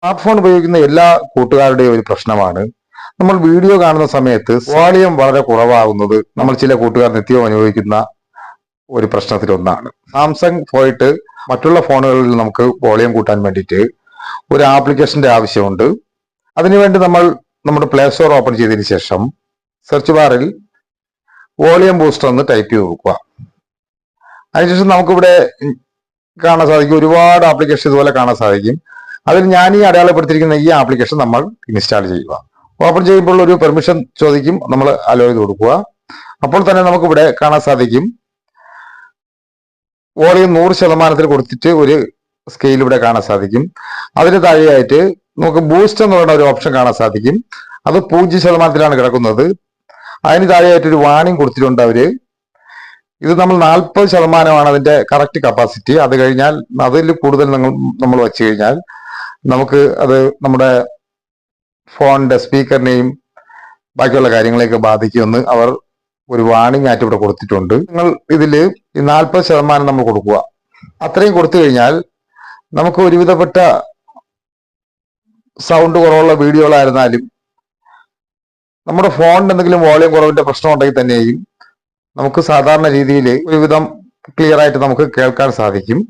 Smart phone ഉപയോഗിക്കുന്ന എല്ലാ കൂട്ടുകാരുടെയും ഒരു പ്രശ്നമാണ് നമ്മൾ വീഡിയോ കാണുന്ന സമയത്ത് വോളിയം വളരെ കുറവാകുന്നത്. നമ്മൾ ചില കൂട്ടുകാർ നിത്യവും അനുഭവിക്കുന്ന ഒരു പ്രശ്നത്തിലൊന്നാണ്. സാംസങ് പോയിട്ട് മറ്റുള്ള ഫോണുകളിൽ നമുക്ക് വോളിയം കൂട്ടാൻ വേണ്ടിയിട്ട് ഒരു ആപ്ലിക്കേഷന്റെ ആവശ്യമുണ്ട്. അതിനുവേണ്ടി നമ്മൾ നമ്മുടെ പ്ലേ സ്റ്റോർ ഓപ്പൺ ചെയ്തതിന് ശേഷം സെർച്ച് ബാറിൽ വോളിയം ബൂസ്റ്റർ എന്ന് ടൈപ്പ് ചെയ്ത് നോക്കുക. അതിനുശേഷം നമുക്കിവിടെ കാണാൻ സാധിക്കും, ഒരുപാട് ആപ്ലിക്കേഷൻ ഇതുപോലെ കാണാൻ സാധിക്കും. അതിൽ ഞാൻ ഈ അടയാളപ്പെടുത്തിയിരിക്കുന്ന ഈ ആപ്ലിക്കേഷൻ നമ്മൾ ഇൻസ്റ്റാൾ ചെയ്യുക. ഓപ്പൺ ചെയ്യുമ്പോൾ ഒരു പെർമിഷൻ ചോദിക്കും, നമ്മൾ അലോ ചെയ്ത് കൊടുക്കുക. അപ്പോൾ തന്നെ നമുക്കിവിടെ കാണാൻ സാധിക്കും വോളിയം 100% കൊടുത്തിട്ട് ഒരു സ്കെയിൽ ഇവിടെ കാണാൻ സാധിക്കും. അതിന് താഴെയായിട്ട് നമുക്ക് ബൂസ്റ്റ് എന്ന് പറയുന്ന ഒരു ഓപ്ഷൻ കാണാൻ സാധിക്കും. അത് 0% കിടക്കുന്നത്. അതിന് താഴെയായിട്ട് ഒരു വാണിംഗ് കൊടുത്തിട്ടുണ്ട് അവര്. ഇത് നമ്മൾ 40% അതിന്റെ കറക്റ്റ് കപ്പാസിറ്റി. അത് കഴിഞ്ഞാൽ അതിൽ കൂടുതൽ നമ്മൾ വെച്ച് കഴിഞ്ഞാൽ നമുക്ക് അത് നമ്മുടെ ഫോണിന്റെ സ്പീക്കറിനെയും ബാക്കിയുള്ള കാര്യങ്ങളെയൊക്കെ ബാധിക്കുമെന്ന് അവർ ഒരു വാണിംഗ് ആയിട്ട് ഇവിടെ കൊടുത്തിട്ടുണ്ട്. നിങ്ങൾ ഇതിൽ 40% നമ്മൾ കൊടുക്കുക. അത്രയും കൊടുത്തു കഴിഞ്ഞാൽ നമുക്ക് ഒരുവിധപ്പെട്ട സൗണ്ട് കുറവുള്ള വീഡിയോകളായിരുന്നാലും നമ്മുടെ ഫോണിന് എന്തെങ്കിലും വോളിയം കുറവിന്റെ പ്രശ്നം ഉണ്ടെങ്കിൽ തന്നെയും നമുക്ക് സാധാരണ രീതിയിൽ ഒരുവിധം ക്ലിയർ ആയിട്ട് നമുക്ക് കേൾക്കാൻ സാധിക്കും.